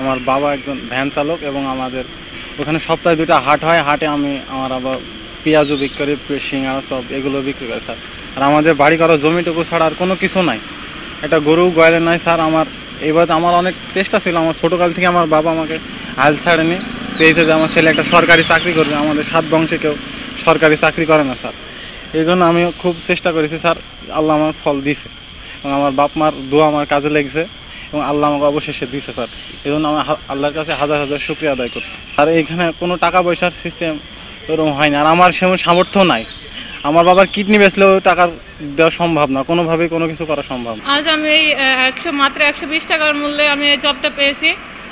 আমার বাবা একজন ভ্যান চালক এবং আমাদের ওখানে সপ্তাহে 2টা হাট হয়। হাটে আমি আমার আবার পেঁয়াজও বিক্রি করি, সিঙ্গাড়া, চপ এগুলো বিক্রি করি স্যার। আর আমাদের বাড়ি করা জমিটুকু ছাড়া আর কোনো কিছু নাই, একটা গরু গয়ালে নাই স্যার। এবার আমার অনেক চেষ্টা ছিল, আমার ছোটোকাল থেকে আমার বাবা আমাকে হাল ছাড়েনি, চেয়েছে যে আমার ছেলে একটা সরকারি চাকরি করবে। আমাদের 7 বংশে কেউ সরকারি চাকরি করে না স্যার। এই জন্য আমি খুব চেষ্টা করেছি স্যার, আল্লাহ আমার ফল দিছে এবং আমার বাপ মার দোয়া আমার কাজে লেগেছে এবং আল্লাহ আমাকে অবশেষে দিছে স্যার। এই জন্য আমি আল্লাহর কাছে হাজার হাজার শুকরিয়া আদায় করছি। আর এইখানে কোনো টাকা পয়সার সিস্টেম এরকম হয় না, আর আমার সেমন সামর্থ্য নাই। আমার বাবার কিডনি বেচলেও টাকা দেওয়া সম্ভব না, কোনোভাবেই কোনো কিছু করা সম্ভব না। আজ আমি এই মাত্র 120 টাকার মূল্যে আমি এই জবটা পেয়েছি।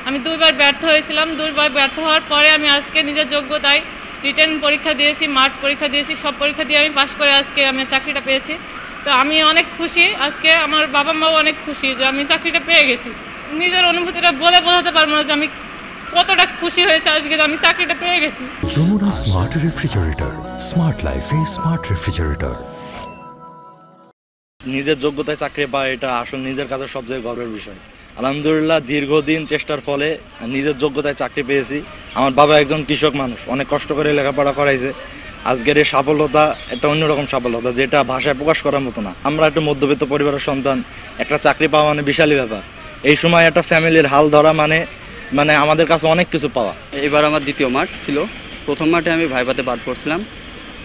আমি 2বার ব্যর্থ হয়েছিলাম। 2বার ব্যর্থ হওয়ার পরে আমি আজকে নিজের যোগ্যতায় রিটেন পরীক্ষা দিয়েছি, মাঠ পরীক্ষা দিয়েছি, সব পরীক্ষা দিয়ে আমি পাশ করে আজকে আমি চাকরিটা পেয়েছি। তো আমি অনেক খুশি, আজকে আমার বাবা মাও অনেক খুশি যে আমি চাকরিটা পেয়ে গেছি। নিজের অনুভূতিটা বলে বোঝাতে পারবো না যে আমি কতটা খুশি হয়েছে আজকে যে আমি চাকরিটা পেয়ে গেছি। যমুনা স্মার্ট রেফ্রিজারেটর, স্মার্ট লাইফে স্মার্ট রেফ্রিজারেটর। নিজের যোগ্যতায় চাকরি পাওয়া এটা আসলে নিজের কাছে সবচেয়ে গর্বের বিষয়। আলহামদুলিল্লাহ দীর্ঘদিন চেষ্টার ফলে নিজের যোগ্যতায় চাকরি পেয়েছি। আমার বাবা একজন কৃষক মানুষ, অনেক কষ্ট করে লেখাপড়া করাইছে। আজকের এই সাফল্যতা একটা অন্যরকম সাফল্যতা, যেটা ভাষায় প্রকাশ করার মতো না। আমরা একটা মধ্যবিত্ত পরিবারের সন্তান, একটা চাকরি পাওয়া মানে বিশালই ব্যাপার। এই সময় একটা ফ্যামিলির হাল ধরা মানে আমাদের কাছে অনেক কিছু পাওয়া। এবার আমার দ্বিতীয় মাঠ ছিল। প্রথম মাঠে আমি ভাইভাতে বাদ পড়ছিলাম।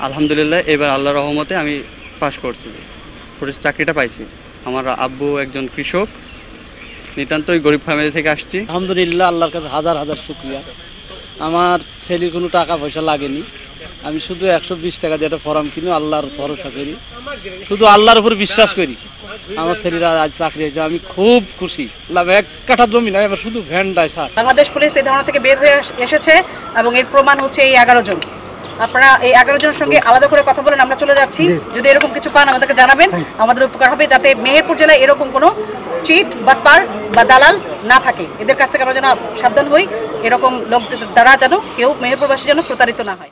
আলহামদুলিল্লাহ এবার আল্লাহর রহমতে আমি পাশ করছি, চাকরিটা পাইছি। আমার আব্বু একজন কৃষক, নিতান্তই গরিব ফ্যামিলি থেকে আসছি। আলহামদুলিল্লাহ, আল্লাহর কাছে হাজার হাজার শুকরিয়া। আমার ছেলের কোনো টাকা পয়সা লাগেনি, আমি শুধু 120 টাকা দিয়ে একটা ফর্ম কিনে আল্লাহর ভরসা করি, শুধু আল্লাহর উপর বিশ্বাস করি। আমার ছেলেরা আজ চাকরি হয়েছে, আমি খুব খুশি। 1 কাঠা জমি নাই, আমার শুধু ভ্যানটাই স্যার। বাংলাদেশ পুলিশ এই ধরনের থেকে বের হয়ে এসেছে এবং এর প্রমাণ হচ্ছে এই 11 জন। আপনারা এই 11 জনের সঙ্গে আলাদা করে কথা বলেন, আমরা চলে যাচ্ছি। যদি এরকম কিছু পান আমাদেরকে জানাবেন, আমাদের উপকার হবে, যাতে মেহেরপুর জেলায় এরকম কোনো চিট বাটপার বা দালাল না থাকে। এদের কাছ থেকে আমরা যেন সাবধান হই, এরকম লোকদের দ্বারা যেন কেউ মেহেরপুরবাসী যেন প্রতারিত না হয়।